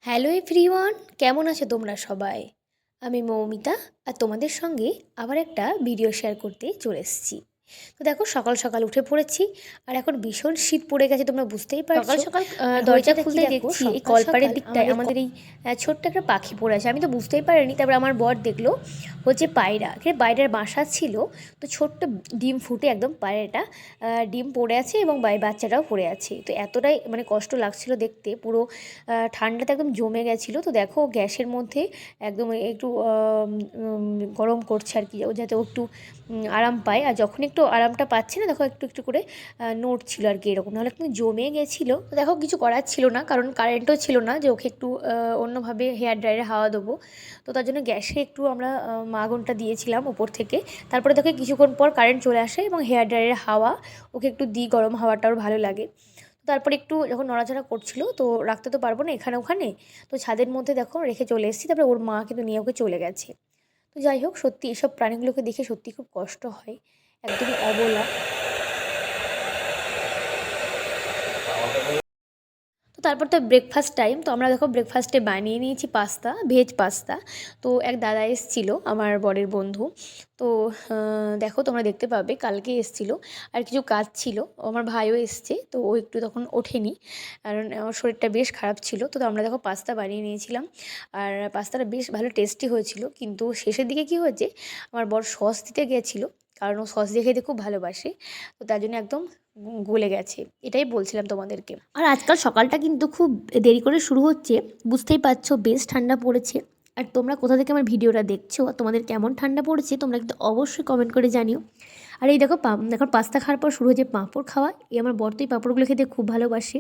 Hello everyone, কেমন আছো তোমরা সবাই? আমি মৌমিতা আর তোমাদের সঙ্গে আবার একটা ভিডিও শেয়ার করতে চলে এসেছি। তো দেখো সকাল সকাল উঠে পড়েছি আর এখন ভীষণ শীত পড়ে গেছে, তোমরা বুঝতেই পারছো। সকাল সকাল দরজা খুলতেই দেখছি এই কলপাড়ের দিকটায় আমাদের এই ছোট্ট একটা পাখি পড়ে আছে। আমি তো বুঝতেই পারিনি, তারপরে আমার বর দেখলো হচ্ছে পায়রা, পায়রার বাসা ছিল। তো ছোট্ট ডিম ফুটে একদম পায়রাটা ডিম পড়ে আছে এবং বাচ্চাটাও পড়ে আছে। তো এতটাই মানে কষ্ট লাগছিল দেখতে, পুরো ঠান্ডাতে একদম জমে গেছিলো। তো দেখো গ্যাসের মধ্যে একদম একটু গরম করছে আর কি, যাতে ও একটু আরাম পায়। আর যখন একটু আরামটা পাচ্ছে না, দেখো একটু একটু করে নড়ছিল আর কি, এরকম। নাহলে কিন্তু জমে গেছিলো। তো দেখো কিছু করার ছিল না, কারণ কারেন্টও ছিল না যে ওকে একটু অন্যভাবে হেয়ার ড্রায়ারে হাওয়া দেবো। তো তার জন্য গ্যাসে একটু আমরা আগুনটা দিয়েছিলাম উপর থেকে। তারপরে দেখো কিছুক্ষণ পর কারেন্ট চলে আসে এবং হেয়ার ড্রায়ারের হাওয়া ওকে একটু দিই, গরম হাওয়াটাও ভালো লাগে। তারপরে একটু যখন নড়াচড়া করছিল, তো রাখতে তো পারবো না এখানে ওখানে, তো ছাদের মধ্যে দেখো রেখে চলে এসেছি। তারপরে ওর মা কিন্তু নিয়ে ওকে চলে গেছে। তো যাই হোক, সত্যি এসব প্রাণীগুলোকে দেখে সত্যি খুব কষ্ট হয়, একদমই অবলা। তো তারপর তো ব্রেকফাস্ট টাইম। তো আমরা দেখো ব্রেকফাস্টে বানিয়ে নিয়েছি পাস্তা, ভেজ পাস্তা। তো এক দাদা এসেছিলো, আমার বরের বন্ধু। তো দেখো তোমরা দেখতে পাবে, কালকে এসেছিলো। আর কিছু কাজ ছিল, আমার ভাইও এসছে, তো ও একটু তখন ওঠেনি, কারণ আমার শরীরটা বেশ খারাপ ছিল। তো আমরা দেখো পাস্তা বানিয়ে নিয়েছিলাম, আর পাস্তাটা বেশ ভালো টেস্টি হয়েছিল। কিন্তু শেষের দিকে কি হয়েছে, আমার বর সস দিতে গিয়েছিলো, কারণ ও সস দিয়ে খেতে খুব ভালোবাসে। তো তার জন্য একদম গলে গেছে, এটাই বলছিলাম তোমাদেরকে। আর আজকাল সকালটা কিন্তু খুব দেরি করে শুরু হচ্ছে, বুঝতেই পারছো, বেশ ঠান্ডা পড়েছে। আর তোমরা কোথা থেকে আমার ভিডিওটা দেখছো আর তোমাদের কেমন ঠান্ডা পড়েছে তোমরা কিন্তু অবশ্যই কমেন্ট করে জানিও। আর এই দেখো এখন পাস্তা খাওয়ার পর শুরু হয়েছে পাঁপড় খাওয়া। এই আমার বর তো এই পাঁপড়গুলো খেতে খুব ভালোবাসে।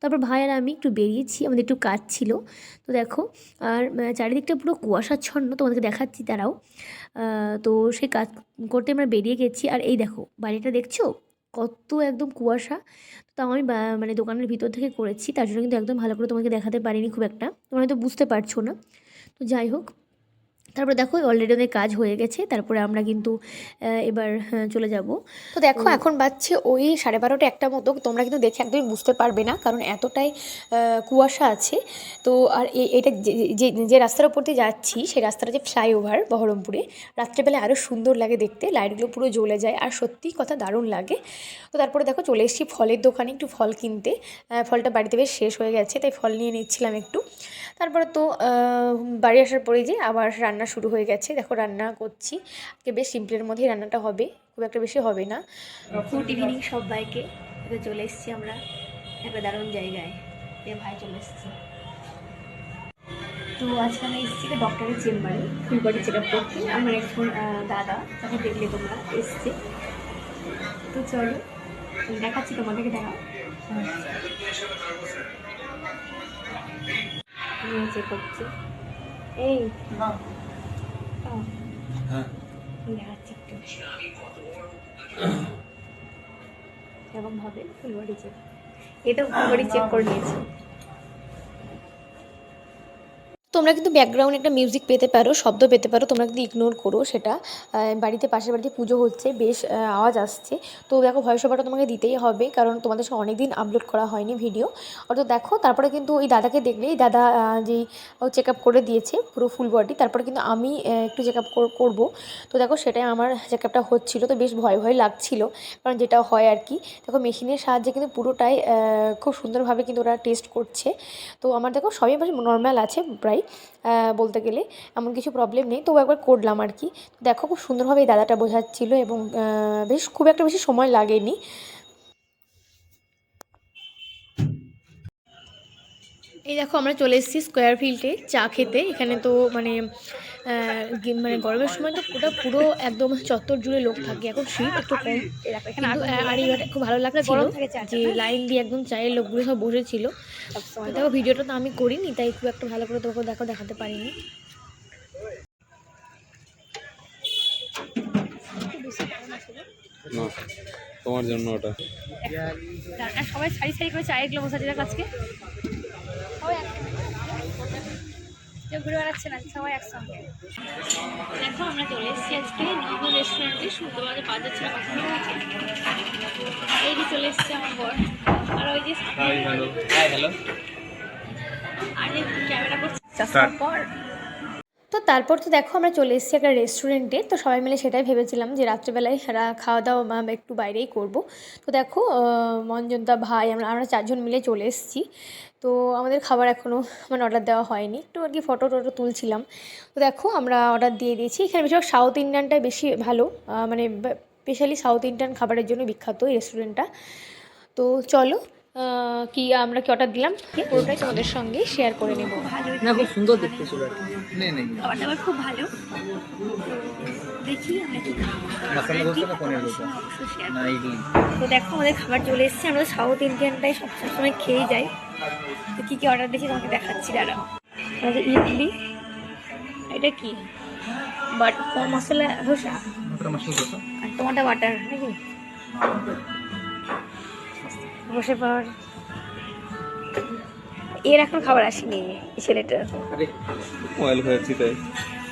তারপর ভাই আর আমি একটু বেরিয়েছি, আমাদের একটু কাজ ছিল। তো দেখো, আর চারিদিকটা পুরো কুয়াশাচ্ছন্ন, তোমাদেরকে দেখাচ্ছি তারাও। তো সেই কাজ করতে আমরা বেরিয়ে গেছি। আর এই দেখো বাড়িটা দেখছো, কত একদম কুয়াশা। তাও আমি মানে দোকানের ভিতর থেকে করেছি, তার জন্য কিন্তু একদম ভালো করে তোমাকে দেখাতে পারিনি খুব একটা, তোমরা হয়তো বুঝতে পারছো না। তো যাই হোক, তারপরে দেখো অলরেডি ওদের কাজ হয়ে গেছে। তারপরে আমরা কিন্তু এবার চলে যাব। তো দেখো এখন বাজছে ওই 12:30 একটা মতো। তোমরা কিন্তু দেখে একদমই বুঝতে পারবে না, কারণ এতটাই কুয়াশা আছে। তো আর এটা যে যে রাস্তার উপর দিয়ে যাচ্ছি, সেই রাস্তাটা যে ফ্লাইওভার বহরমপুরে, রাত্রেবেলা আরও সুন্দর লাগে দেখতে, লাইটগুলো পুরো জ্বলে যায় আর সত্যিই কথা দারুণ লাগে। তো তারপরে দেখো চলে এসেছি ফলের দোকানে একটু ফল কিনতে। ফলটা বাড়িতে বেশ শেষ হয়ে গেছে, তাই ফল নিয়ে নিচ্ছিলাম একটু। তারপরে তো বাড়ি আসার পরে যে আবার রান্না শুরু হয়ে গেছে। দেখো রান্না করছি, আজকে বেশ সিম্পলের মধ্যেই রান্নাটা হবে, খুব একটা বেশি হবে না। গুড ইভিনিং সবাইকে। এবার চলে এসেছি আমরা একটা দারুণ জায়গায়, ভাই চলে এসেছি। তো আজকে আমি এসেছি ডক্টরের চেম্বারে ফুল বডি চেক আপ করতে। আমার একজন দাদা, তাকে দেখলে তোমরা, এসছে। তো চলো দেখাচ্ছি তোমাদেরকে, দেখাও চেক করছে। এই দেখাচ্ছি একটু এরকমভাবে ফুল বডি চেক, এটা ফুল বডি চেক করে নিয়েছি। তোমরা কিন্তু ব্যাকগ্রাউন্ডে একটা মিউজিক পেতে পারো, শব্দ পেতে পারো, তোমরা কিন্তু ইগনোর করো সেটা। বাড়িতে পাশের বাড়িতে পুজো হচ্ছে, বেশ আওয়াজ আসছে। তো দেখো ভয়েস ওভারটা তোমাকে দিতেই হবে, কারণ তোমাদের সঙ্গে অনেক দিন আপলোড করা হয়নি ভিডিও। অর্থাৎ দেখো তারপরে কিন্তু ওই দাদাকে দেখলে, এই দাদা যেই চেক আপ করে দিয়েছে পুরো ফুল বডি, তারপরে কিন্তু আমি একটু চেক আপ করবো। তো দেখো সেটাই আমার চেক আপটা হচ্ছিলো। তো বেশ ভয় ভয় লাগছিলো, কারণ যেটা হয় আর কি। দেখো মেশিনের সাহায্যে কিন্তু পুরোটাই খুব সুন্দরভাবে কিন্তু ওরা টেস্ট করছে। তো আমার দেখো সবই বেশ নর্মাল আছে প্রায়, বলতে গেলে এমন কিছু প্রবলেম নেই। তো একবার করলাম আর কি। দেখো খুব সুন্দরভাবে এই দাদাটা বোঝাচ্ছিলো এবং বেশ খুব একটা বেশি সময় লাগেনি। এই দেখো আমরা চলে এসেছি স্কোয়ার ফিল্ডে চা খেতে। এখানে তো মানে মানে গরমের সময় তো ওটা পুরো একদম চত্বর জুড়ে লোক থাকে, এখন শীত একটু কম কিন্তু। আর এইবার খুব ভালো লাগছিল যে লাইন দিয়ে একদম চায়ের লোকগুলো সব বসেছিল। দেখো ভিডিওটা তো আমি করিনি, তাই খুব একটা ভালো করে তোমাকে দেখাতে পারিনি। না, তোমার জন্য ওটা সবাই সারি সারি করে চায়ের গ্লাস আছে আজকে, ঘুরে বেড়াচ্ছে না সবাই একসঙ্গে। দেখো আমরা চলে এসেছি আজকে নিউ রেস্টুরেন্টে, শুনতে পাওয়া বাজার ছিল কথা হয়েছে। এই যে চলে এসছে আমার বর, আর ওই যে হ্যালো আর তো তারপর তো দেখো আমরা চলে এসেছি একটা রেস্টুরেন্টে। তো সবাই মিলে সেটাই ভেবেছিলাম যে রাত্রেবেলায় খাওয়া দাওয়া একটু বাইরেই করব। তো দেখো মঞ্জনদা, ভাই, আমরা 4 জন মিলে চলে এসেছি। তো আমাদের খাবার এখনও মানে অর্ডার দেওয়া হয়নি, একটু আর কি ফটো টটো তুলছিলাম। তো দেখো আমরা অর্ডার দিয়ে দিয়েছি। এখানে বেশিরভাগ সাউথ ইন্ডিয়ানটাই বেশি ভালো, মানে স্পেশালি সাউথ ইন্ডিয়ান খাবারের জন্য বিখ্যাত এই রেস্টুরেন্টটা। তো চলো আমরা কি অর্ডার দিলাম পুরোটাই তোমাদের সঙ্গে শেয়ার করে নেব। ভালো না, খুব সুন্দর দেখতে ছিল আর কি। খাবার দাবার খুব ভালো। দেখি আমরা কি মশলা দোসা না পনির দোসা না ইডলি? তো দেখো আমাদের খাবার চলে এসেছে। আমরা তো সাউথ ইন্ডিয়ানটাই সবসময় খেয়েই যাই। তো কী কী অর্ডার দিয়েছি তোমাকে দেখাচ্ছি, দাঁড়াও। আমাদের ইডলি, এটা কি মশলা ধোসা মটর মশলা দোসা। আর টমাটো বাটার নাকি বসে পাওয়ার। এর এখন খাবার আসেনি এই ছেলেটার। আরে মোবাইল হয়েছি তাই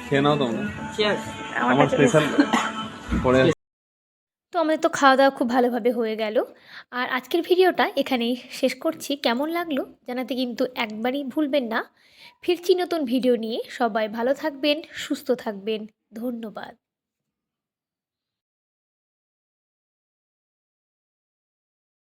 খেয়ে নাও তোমরা। চিয়ার্স। আমার স্পেশাল পরে তো আমাদের তো খাওয়া দাওয়া খুব ভালোভাবে হয়ে গেল। আর আজকের ভিডিওটা এখানেই শেষ করছি। কেমন লাগলো জানাতে কিন্তু একবারই ভুলবেন না। ফিরছি নতুন ভিডিও নিয়ে। সবাই ভালো থাকবেন, সুস্থ থাকবেন। ধন্যবাদ।